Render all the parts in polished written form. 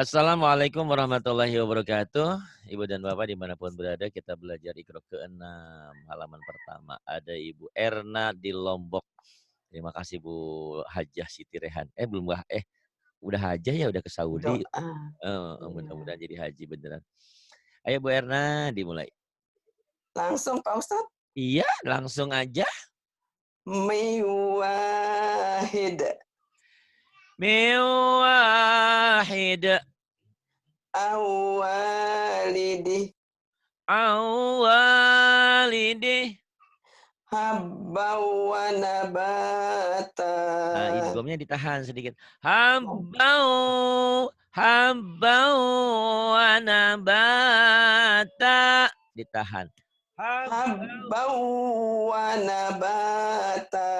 Assalamualaikum warahmatullahi wabarakatuh. Ibu dan Bapak dimanapun berada, kita belajar Iqra ke-6 halaman pertama. Ada Ibu Erna di Lombok. Terima kasih Bu Hajah Siti Rehan. Udah hajah ya, udah ke Saudi. Doa. Iya. Mudah-mudahan jadi haji beneran. Ayo Bu Erna, dimulai. Langsung Pak Ustadz. Iya, langsung aja. Miwahid. Miwahid. Awalidi. Awalidi. Habba wa nabata. Idghamnya ditahan sedikit. Habbau wa nabata. Ditahan. Habba wa nabata.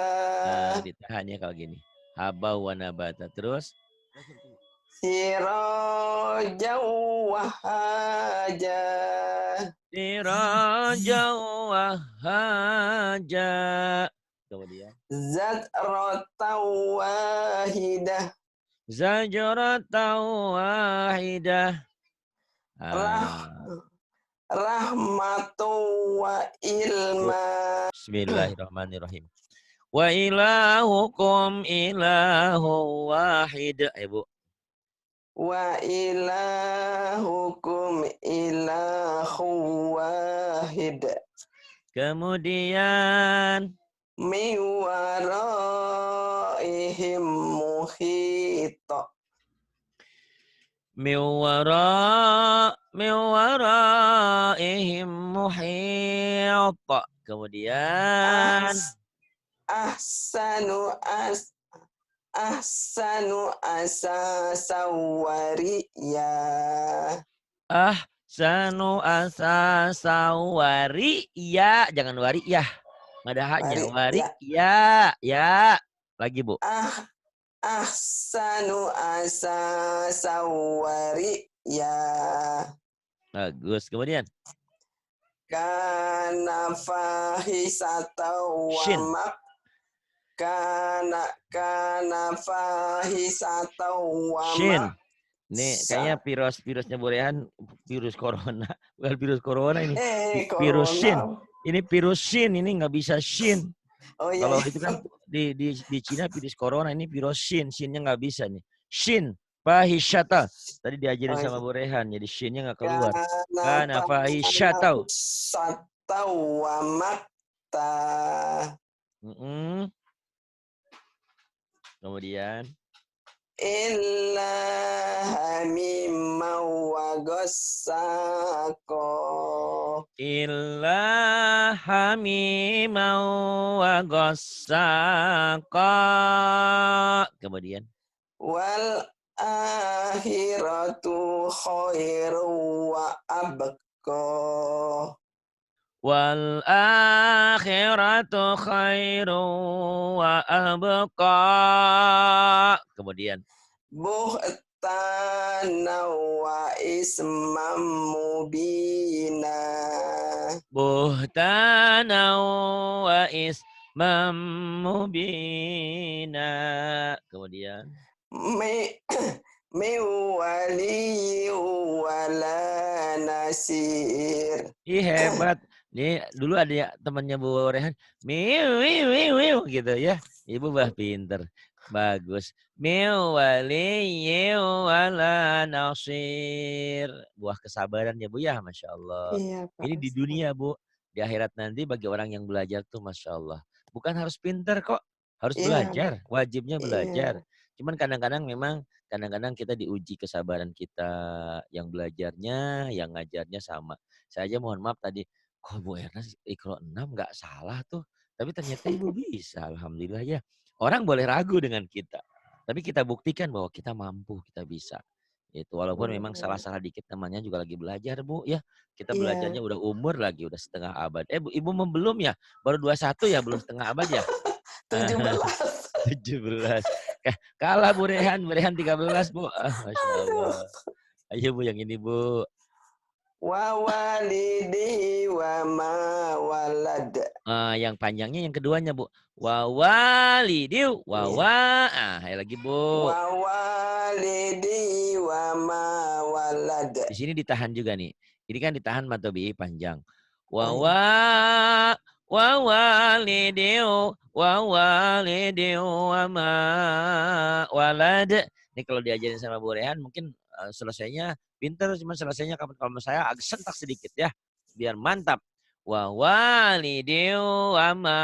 Ditahan ya kalau gini. Habbau wa nabata. Terus. Sirajaw wahaja. Sirajaw wahaja. Kemudian. Zatrataw wahidah. Zajrataw wahidah. Rahmatu wa ilma. Bismillahirrahmanirrahim. Wa ilahukum ilahu wahid. Bu. Wa ilahukum ilahu wahid. Kemudian. Mi waraihim muhita. Mi waraihim muhita. Kemudian. Ahsanu asasawariya. Ahsanu asasawariya. Jangan wariyah. Nggak ada haknya. Wariyah. Ya. Lagi Bu. Ahsanu asasawariya. Bagus. Kemudian. Kana fahisata wa mak. Kana fahisata wa mak. Ini kayaknya virusnya Bu Rehan, virus corona. Bukan virus corona ini. Virus Shin. Ini virus Shin, ini nggak bisa Shin. Oh, iya, kalau itu kan di Cina virus corona, ini virus Shin. Shinnya nggak bisa nih. Shin, fahisyata. Tadi diajarin sama Bu Rehan, jadi Shinnya nggak keluar. Kana fahisyata. Satau wa makta. Kemudian. Illa hamimma wa ghassaqo. Illa hamimma wa ghassaqo. Kemudian. Wal akhiratu khairu wa abqa. Wal akhiratu khairu wa abqa. Kemudian. Buhtana wa ismam mubina. Buhtana wa ismam mubina. Kemudian. Mi wali wala nasir. Ih, hebat. Nih dulu ada ya temannya Bu Rehan. Miu gitu ya. Ibu bah pinter. Bagus. Miu wali wala nasir. Buah kesabaran ya Bu ya, Masya Allah. Iya, Pak Ini di Ustaz. dunia Bu. Di akhirat nanti bagi orang yang belajar tuh Masya Allah. Bukan harus pinter kok. Harus belajar. Wajibnya belajar. Cuman kadang-kadang kita diuji kesabaran kita. Yang belajarnya, yang ngajarnya sama. Saya aja mohon maaf tadi. Kok Bu Erna Iqra 6 nggak salah tuh. Tapi ternyata Ibu bisa. Alhamdulillah ya. Orang boleh ragu dengan kita. Tapi kita buktikan bahwa kita mampu, kita bisa. Itu walaupun memang salah-salah dikit namanya juga lagi belajar Bu ya. Kita belajarnya udah umur lagi, udah setengah abad. Ibu belum ya? Baru 21 ya, belum setengah abad ya? 17. Kalah Bu Rehan 13 Bu. Masya Allah. Ayo Bu yang ini Bu. Wa walidi wa ma walad. Yang panjangnya yang keduanya Bu. Wa walidiu wa wa. Lagi Bu. Wa walidi wa ma walad. Di sini ditahan juga nih. Ini kan ditahan mad tabi'i panjang. Oh, iya. Wa walidiu wa walidiu wa ma walad. Ini kalau diajarin sama Bu Rehan mungkin selesainya pinter, cuma selesainya kalau saya agak sentak sedikit ya. Biar mantap. Wa walidiu wa ma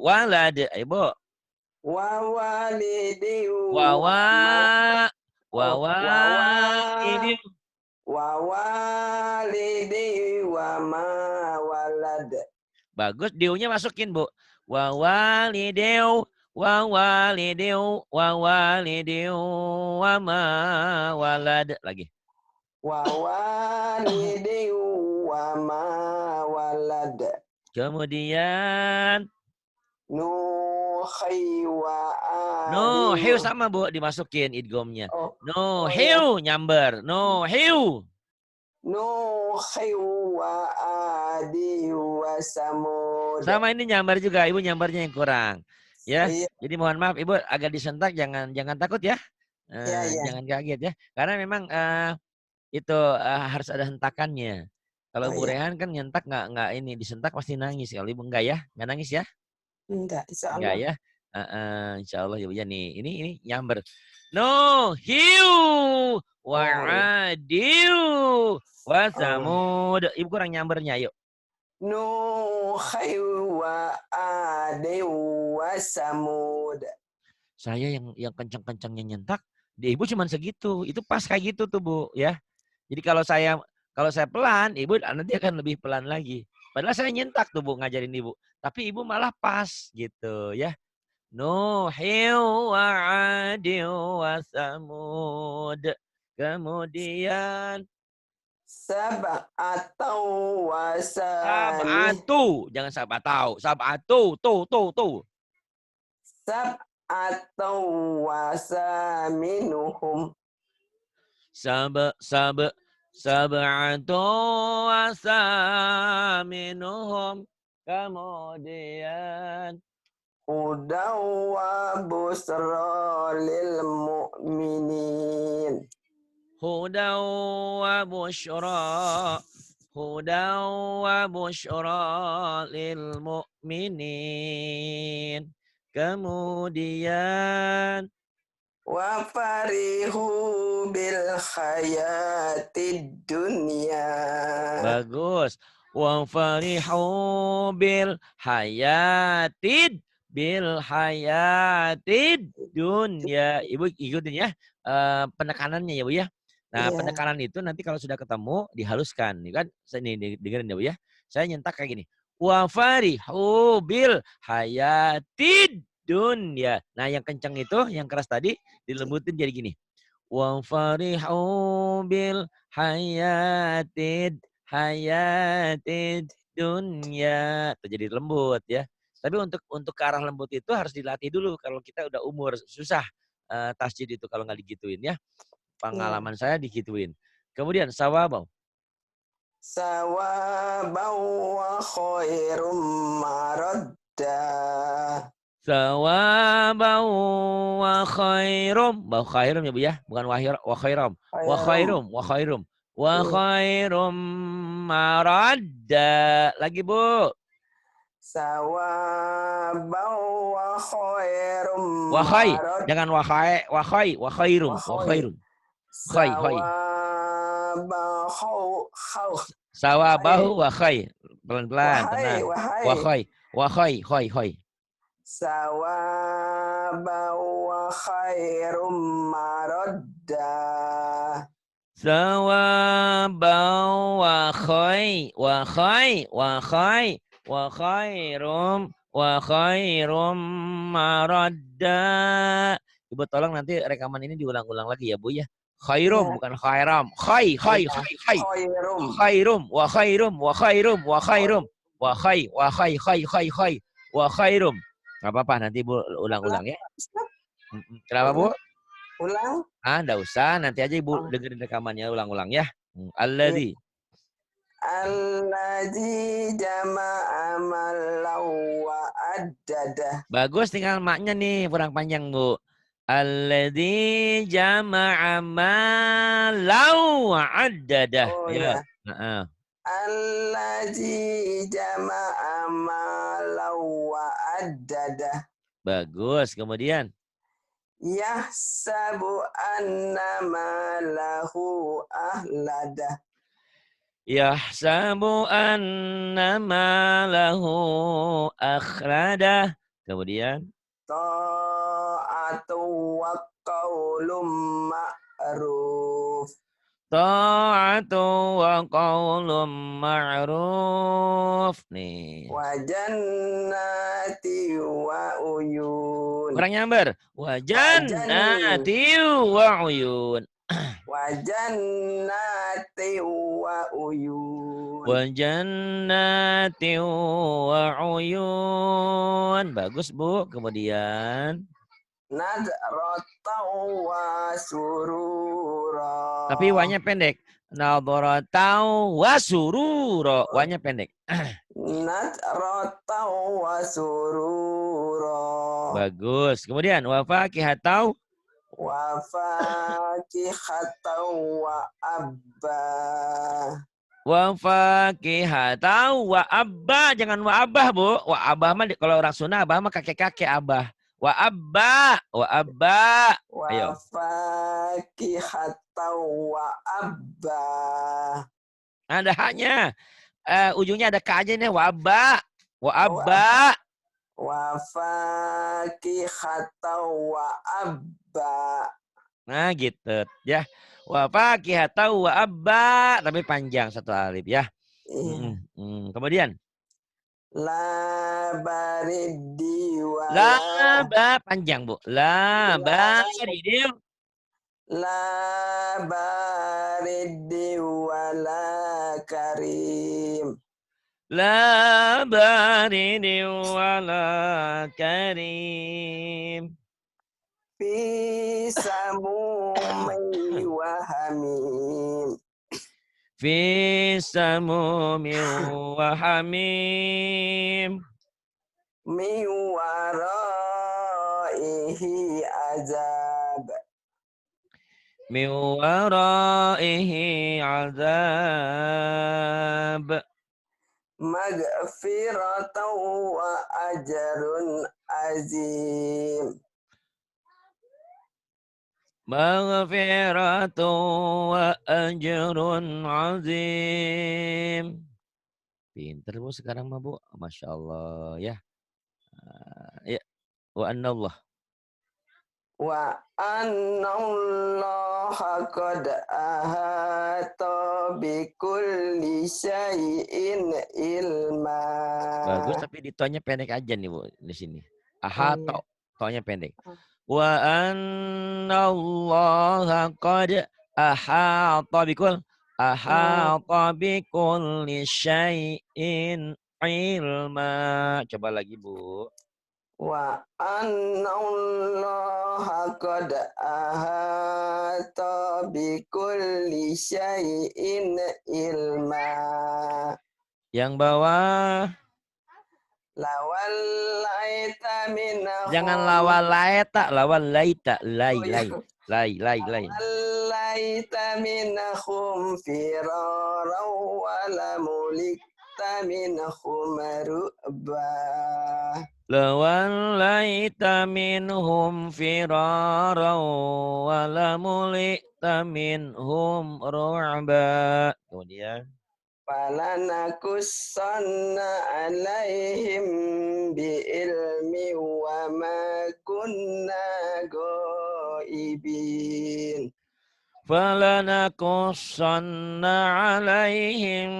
walad. Ayo, Bu. Wa walidiu Wa wa ma. wa Oh, walidiu. wa walidi wa ma walad. Bagus, diunya masukin, Bu. Wa walideu wa walideu wa walideu wa ma walad. Lagi. Wa walidi wa ma walad. Kemudian Nuhi wa hiu adiu. sama, Bu, dimasukin idghamnya. Oh, oh ya. Hiu nyamber. Hiu. Nuhi wa adiu wa samud. Sama ini nyambar juga, Ibu nyambarnya yang kurang. Ya. Iya, Jadi mohon maaf Ibu agak disentak, jangan takut ya. iya, iya. Jangan kaget ya. Karena memang itu harus ada hentakannya. Kalau Oh Bu iya. Rehan kan nyentak nggak ini disentak pasti nangis. Kalau Ibu enggak ya, nggak nangis ya, Enggak, insya enggak Allah. ya. Insya Allah ya Bu ya nih. Ini nyamber. No hiu wa Oh iya. adiu wa Oh. samud. Ibu kurang nyambernya, yuk. Nuhi wa adiu wa samud. Saya yang kencang-kencangnya nyentak, di Ibu cuman segitu. Itu pas kayak gitu tuh Bu ya. Jadi kalau saya pelan, Ibu nanti akan lebih pelan lagi. Padahal saya nyentak tuh Bu ngajarin Ibu. Tapi Ibu malah pas gitu ya. Nuhiu wa adiu wa samud. Kemudian Sab'atau wa sami. sab'atu. Jangan sab'atau. Sab'atu. Tuh. Sab'atau wa saminuhum. Sab'atu wa saminuhum. Kemudian Hudaw wa busra lil mu'minin. hudaw wa busyra. Hudaw wa busyra lil mu'minin. Kemudian Wa farihu bil hayatid dunya. bagus. Wa farihu bil hayatid dunya. Ibu ikutin ya penekanannya ya Bu ya. Nah, Iya. penekanan itu nanti kalau sudah ketemu dihaluskan, nih kan? Ini dengerin ya Bu ya. Saya nyentak kayak gini. Wa farihu bil hayatid dunya. Nah, yang kencang itu, yang keras tadi dilembutin jadi gini. Wa farihu bil hayatid dunya. Itu jadi lembut ya. Tapi untuk ke arah lembut itu harus dilatih dulu kalau kita udah umur. Susah tasjid itu kalau nggak digituin ya. Iya. Pengalaman saya digituin. Kemudian sawabau. Sawabau wa khairum maradda. Sawabau wa khairum. Bau khairum ya Bu ya. Bukan wa khairum. Wa khairum. Wa khairum. Wa Iya. khairum maradda. Lagi Bu. Sawabau wa khairum Wahai. maradda. Jangan wahai. Wahai. Wa khairum. Wa khairum. Khai. Sawabahu wa khai. Pelan-pelan, tenang. Wa khai. Wa khai. Khai. Sawabau wa khairum maradda. Sawabau wa khai. Wa khai. Wa khai. Wa khairum maradda. Ibu tolong nanti rekaman ini diulang-ulang lagi ya Bu ya. Khairum Ya. bukan khairam. Khai. Khairum. Khairum wa khairum. Wa khairum. Wa khairum. Enggak apa-apa nanti Bu ulang-ulang ya. Kenapa Bu? Ulang. Enggak usah, nanti aja Ibu dengerin rekamannya ulang-ulang ya. Alladzi Jama'a malau wa addada. bagus, tinggal maknya nih kurang panjang Bu. Alladzi jama'a malan wa 'addadah. Oh Ya. ya. Heeh. Allazi jama'a malan wa addadah. Bagus. Kemudian Yahsabu anna malahu ahladah. yahsabu anna malahu akhradah. Kemudian Ta'atu wa qaulum ma'ruf. ta'atu wa qaulun ma'ruf. Nih. Wa jannati wa uyun. Kurang nyamber. Wa jannati wa uyun. Wa jannati wa uyun. Wa jannati wa uyun. Bagus, Bu. Kemudian Nadratan wa surura. tapi wanya pendek. Nadratau wa surura. Wanya pendek. Nadratan wa surura. Bagus. Kemudian wa fakihatau Wa fakihatan wa abba. wa fakihatau wa abba. Jangan wa abah, Bu. Wa abah mah kalau orang Sunda abah mah kakek-kakek abah. Wa abba, wa abba. Ayo. Wa fakihatan wa abba. Ada haknya. Ujungnya ada ka aja nih. Wa abba. Wa abba. Wa fakihatan wa abba. Nah gitu. Ya. Wa fakihatau wa abba. Tapi panjang satu alif ya. Kemudian. La baridi wa La ba panjang, Bu. La baridi. La baridi wa la karim. La baridi wa la karim. Fi samumi wa hamim. Fi samumin wa hamim. Min waraihi azab. Min waraihi azab. Magfiratan wa ajrun azim. Maghfiratu wa ajrun azim. Pinter, Bu, sekarang mah, Bu. Masya Allah ya. Ya. Wa annallah. Wa annallaha qad ahata bikulli syai'in ilma. Bagus, tapi ditonya pendek aja nih, Bu, di sini. Ahata, tonya pendek. Wa annallaha qad ahata bikulli syai'in ilma. Coba lagi, Bu. Wa annallaha qad ahata bikulli syai'in ilma. Yang bawah. Lawallaita minahum. Jangan lawalaita, lawalaita, lai. Lawallaita minahum firaran wa lamulikta minahum ru'ba. Lawallaita minhum firaran wa lamulikta minhum ru'ba. Kemudian Falanakussanna alaihim biilmi wa ma kunna ghaibin. falanakussanna alaihim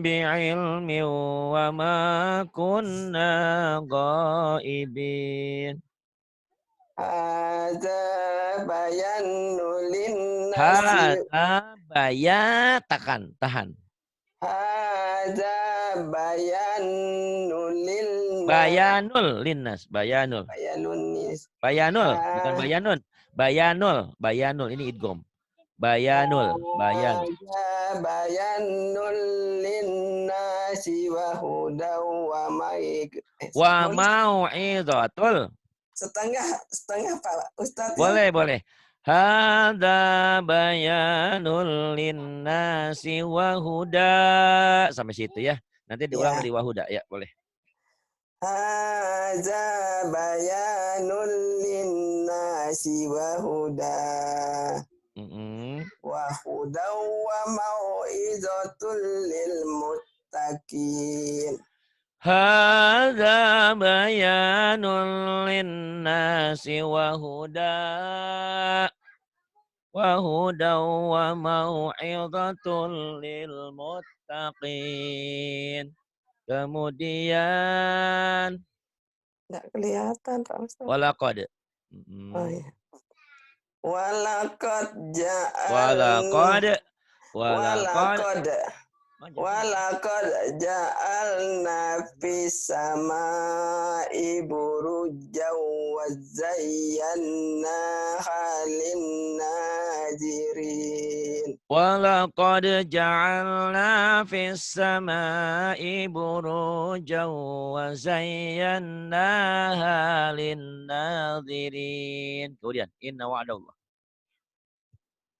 bi'ilmi wa ma kunna ghaibin. Hadza bayanul linnasi. Hadza bayatakan, tahan. Hadza bayanul linnasi. Bayanul linnas, bayanul. Bayanul, bukan bayanun. Bayanul, ini idgham. Bayanul. Bayanul linnasi wa hudaw wa Wa mau'izatul. setengah Pak Ustadz ya. Boleh, boleh. Hadza bayanul linnasi wa huda. Sampai situ ya. Nanti diulang Ya. di wahuda ya, boleh. Hadza bayanul linnasi wa huda. Wa huda wa mau'izatul lil muttaqin. Hadza bayanul linnasi wa huda wa mau'izatul lil muttaqin. Kemudian Enggak kelihatan Pak Ustadz. walaqad. Oh ya. Walaqad Walaqad. Walaqad ja'alna fis samaa'i burujan wa zayyanaha lin-nazirin. Walaqad ja'alna fis samaa'i burujan wa zayyannaha lin-nazirin. Kemudian inna wa'dallah.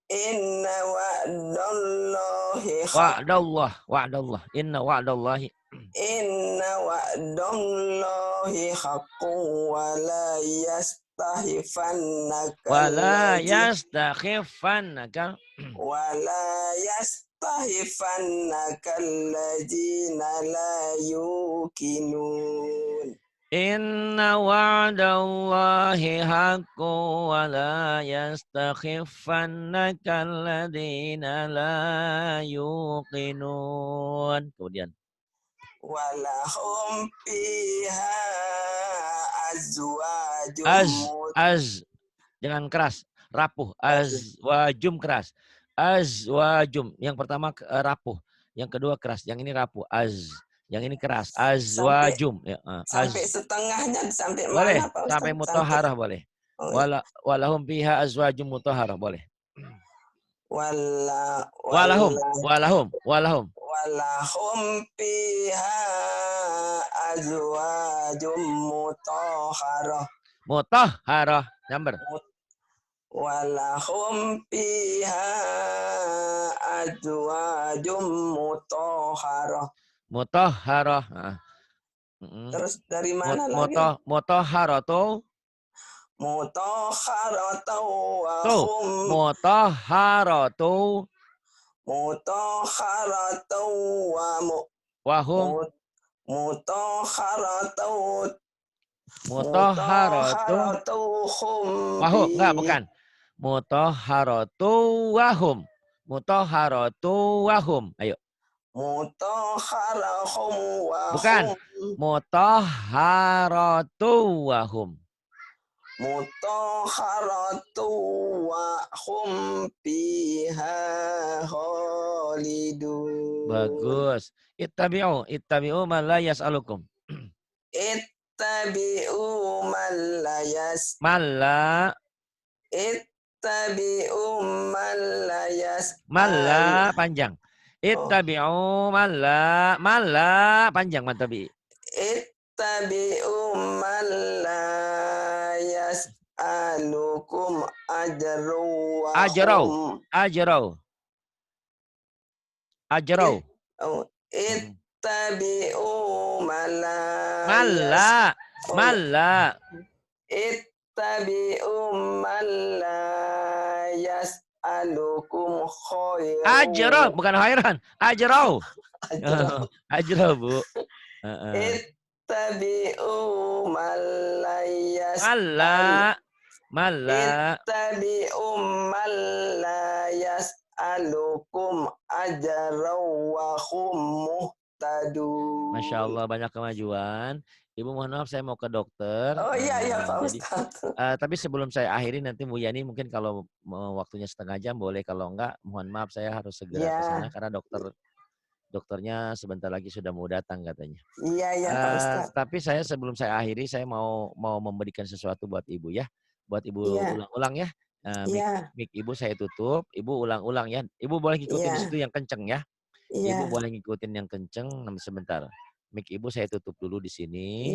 Inna wa'dallahi Wa'dallah. Inna wa'dallahi. Inna wa'dallahi haqqun wa la yastakhifannaka Wala yastakhifannaka. alladzina la yuqinun. Inna wa'dallahi haqqun wa la yastakhifannaka alladhina la yuqinun. Kemudian Walahum fiha azwajum jangan keras, rapuh. Azwajum keras. Azwajum. Yang pertama rapuh, yang kedua keras, yang ini rapuh. Yang ini keras. Azwajum. Sampai setengahnya sampai boleh, mana Pak Ustaz? sampai mutahharah boleh. Walahum fiha azwajum mutahharah boleh. Walahum fiha azwajum mutahharah. Number. Walahum fiha azwajum mutahharah. Terus dari mana lagi? Mutahharatu. Mutahharatu wahum. Enggak, bukan. Mutahharatu wahum. Ayo. Mutahharahum wahum. Bukan. Mutahharatu wahum. Mutahharatu wahum fiha khalidun. Bagus. Ittabi'u man la yas'alukum. Ittabi'u man la panjang. Ittabi'u man la panjang matabi. Ittabi'u man la yas'alukum ajrau. Ittabi'u man la Ittabi'u man la yas'alukum khairan. Ajrau, bukan khairan. Ajrau. Ajrau, Bu. Ittabi'u man la Ittabi'u man la yas'alukum ajran wa hum muhtadun. Masya Allah, banyak kemajuan. Ibu mohon maaf, saya mau ke dokter. Oh iya Pak Ustadz. Tapi sebelum saya akhiri nanti Bu Yani mungkin kalau waktunya setengah jam boleh, kalau enggak mohon maaf saya harus segera ke sana karena dokternya sebentar lagi sudah mau datang katanya. Iya Pak Ustadz. Tapi saya sebelum saya akhiri saya mau memberikan sesuatu buat Ibu ya. Buat Ibu ulang-ulang ya. Mic Ibu saya tutup, Ibu ulang-ulang ya. Ibu boleh ngikutin di situ yang kenceng ya. Ibu boleh ngikutin yang kenceng sebentar. Mic Ibu saya tutup dulu di sini.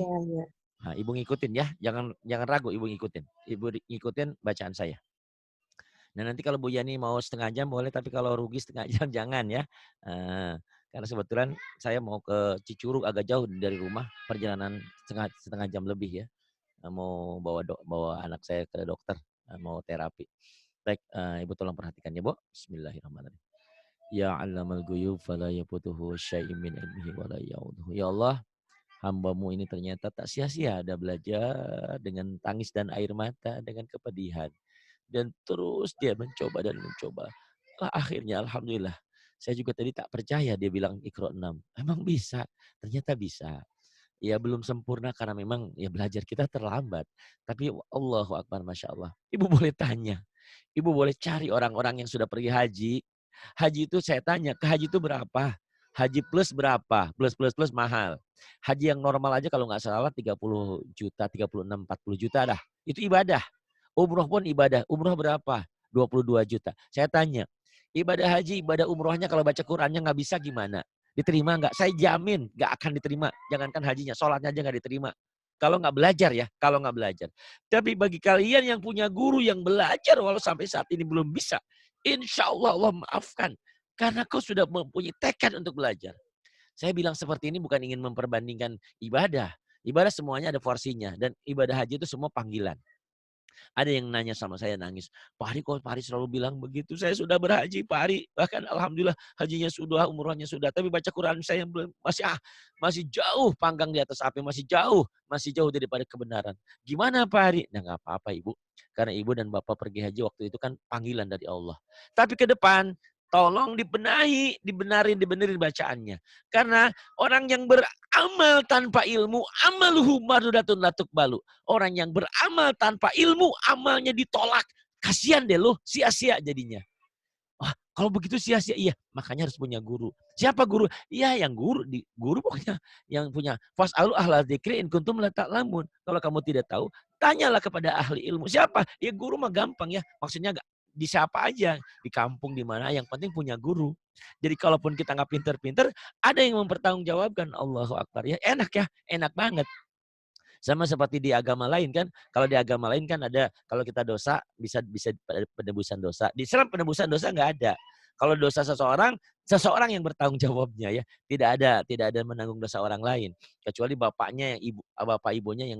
Nah, ibu ngikutin ya, jangan ragu ibu ngikutin. Ibu ngikutin bacaan saya. Nah nanti kalau Bu Yani mau setengah jam boleh, tapi kalau rugi setengah jam jangan ya. Karena kebetulan saya mau ke Cicurug agak jauh dari rumah, perjalanan setengah jam lebih ya. Mau bawa anak saya ke dokter, mau terapi. Baik, Ibu tolong perhatikan ya Bu. Bismillahirrahmanirrahim. Ya 'allamal ghuyub fala yafutuhu syai'un min ilmihi wa la ya'uduhu. Ya Allah, hamba-Mu ini ternyata tak sia-sia ada belajar dengan tangis dan air mata, dengan kepedihan. Dan terus dia mencoba dan mencoba. Akhirnya alhamdulillah, saya juga tadi tak percaya dia bilang Iqra 6. Emang bisa? Ternyata bisa. Ya belum sempurna karena memang ya belajar kita terlambat. Tapi Allahu Akbar, Masya Allah. Ibu boleh tanya, ibu boleh cari orang-orang yang sudah pergi haji. Haji itu saya tanya, ke haji itu berapa? Haji plus berapa? Plus mahal. Haji yang normal aja kalau nggak salah 30 juta, 36, 40 juta dah. Itu ibadah. Umroh pun ibadah. Umroh berapa? 22 juta. Saya tanya, ibadah haji, ibadah umrohnya kalau baca Qurannya nggak bisa gimana? Diterima nggak? Saya jamin nggak akan diterima. Jangankan hajinya, sholatnya aja nggak diterima. Kalau nggak belajar ya, kalau nggak belajar. Tapi bagi kalian yang punya guru yang belajar walau sampai saat ini belum bisa, insya Allah Allah maafkan. Karena kau sudah mempunyai tekad untuk belajar. Saya bilang seperti ini bukan ingin memperbandingkan ibadah. Ibadah semuanya ada porsinya. Dan ibadah haji itu semua panggilan. Ada yang nanya sama saya nangis, Pak Hari kok Pak Hari selalu bilang begitu, saya sudah berhaji Pak Hari, bahkan alhamdulillah hajinya sudah, umrohnya sudah, tapi baca Quran saya belum, masih jauh panggang di atas api, masih jauh daripada kebenaran. Gimana Pak Hari? Nah nggak apa-apa Ibu, karena Ibu dan Bapak pergi haji waktu itu kan panggilan dari Allah. Tapi ke depan, tolong dibenerin bacaannya. Karena orang yang beramal tanpa ilmu, amaluhu mardudatun latuk balu. Orang yang beramal tanpa ilmu, amalnya ditolak. Kasihan deh lo, sia-sia jadinya. Wah, kalau begitu sia-sia, iya. Makanya harus punya guru. Siapa guru? Iya, yang guru pokoknya yang punya. Fas'alu ahla dzikri in kuntum la ta'lamun. Kalau kamu tidak tahu, tanyalah kepada ahli ilmu. Siapa? Ya guru mah gampang ya. Maksudnya di siapa aja, di kampung di mana, yang penting punya guru. Jadi kalaupun kita nggak pinter-pinter, ada yang mempertanggungjawabkan. Allahu Akbar ya, enak ya, enak banget. Sama seperti di agama lain kan, kalau di agama lain kan ada kalau kita dosa bisa penebusan dosa. Di Islam penebusan dosa nggak ada. Kalau dosa seseorang yang bertanggung jawabnya ya, tidak ada menanggung dosa orang lain kecuali bapaknya yang bapak ibunya yang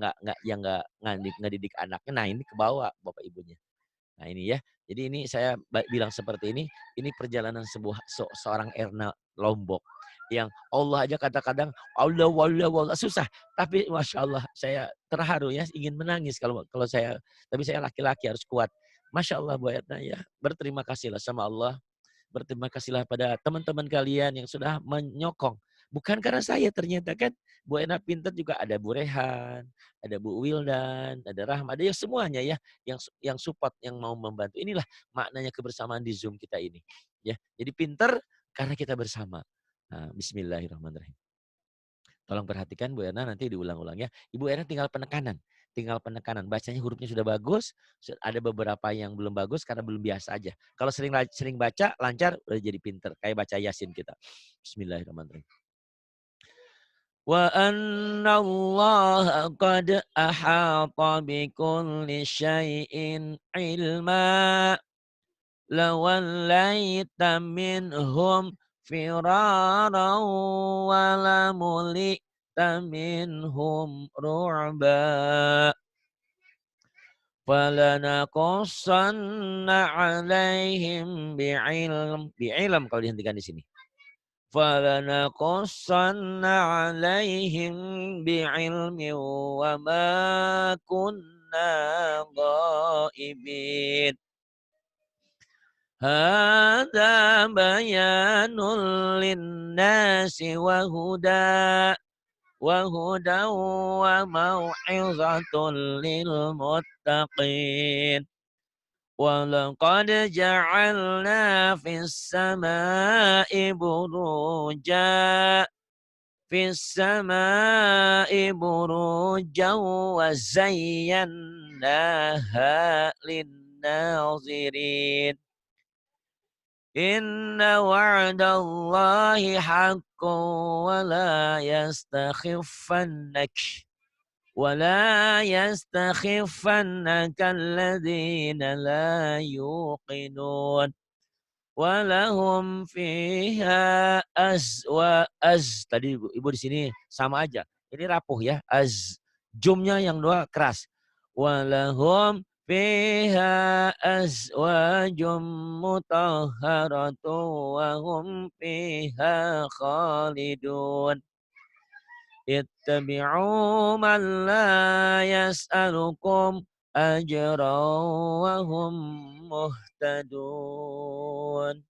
nggak didik anaknya. Nah, ini kebawa bapak ibunya. Nah ini ya, jadi ini saya bilang seperti ini perjalanan seorang Erna Lombok. Yang Allah aja kadang-kadang Allah wallah wallah susah. Tapi Masya Allah saya terharu ya, ingin menangis kalau saya. Tapi saya laki-laki harus kuat. Masya Allah Bu Erna ya, berterima kasihlah sama Allah. Berterima kasihlah pada teman-teman kalian yang sudah menyokong. Bukan karena saya ternyata kan, Bu Ena pinter juga ada Bu Rehan, ada Bu Wildan, ada Rahma, ada yang semuanya ya, yang support, yang mau membantu. Inilah maknanya kebersamaan di Zoom kita ini. Ya, jadi pinter karena kita bersama. Nah, Bismillahirrahmanirrahim. Tolong perhatikan Bu Erna, nanti diulang-ulang ya. Ibu Erna tinggal penekanan. Bacanya hurufnya sudah bagus, ada beberapa yang belum bagus karena belum biasa aja. Kalau sering baca, lancar, udah jadi pinter. Kayak baca Yasin kita. Bismillahirrahmanirrahim. Wa anna Allah qad ahata bikulli syai'in ilma. Lawallaita minhum firaran walamulita minhum ru'ba. Falanaqassanna alaihim bi'ilm kalau dihentikan di sini. Falanaqassanna alaihim bi'ilmi wa ma kunna ghaibin. Hadza bayanul linnasi wa huda wa mau'izatul lil muttaqin. Wa laqad ja'alna fis sama'i burujan wa zayyannaha lin-nazirin. Inna wa'dallahi haqqun wa la yastakhiffannak ولا يستخفنك الذين لا يوقنون walahum fiha tadi ibu di sini sama aja. Ini rapuh ya. Jumnya yang dua keras. Walahum fiha azwajum mutahharatu wa hum fiha khalidun. Ittabi'u man la yas'alukum ajran wa hum muhtadun.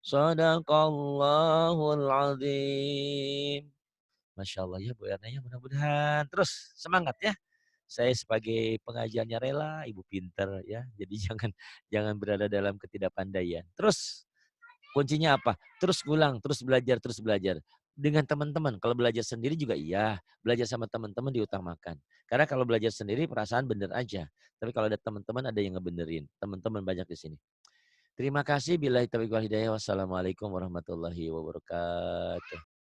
Shadaqallahul azim. Masya Allah ya Bu Erna ya, mudah-mudahan terus semangat ya. Saya sebagai pengajarnya rela, ibu pinter ya. Jadi jangan jangan berada dalam ketidakpandaian. Terus kuncinya apa? Terus ngulang, terus belajar, terus belajar. Dengan teman-teman, kalau belajar sendiri juga iya. Belajar sama teman-teman diutamakan. Karena kalau belajar sendiri perasaan bener aja. Tapi kalau ada teman-teman ada yang ngebenerin. Teman-teman banyak di sini. Terima kasih. Billahi taufiq wal hidayah. Wassalamualaikum warahmatullahi wabarakatuh.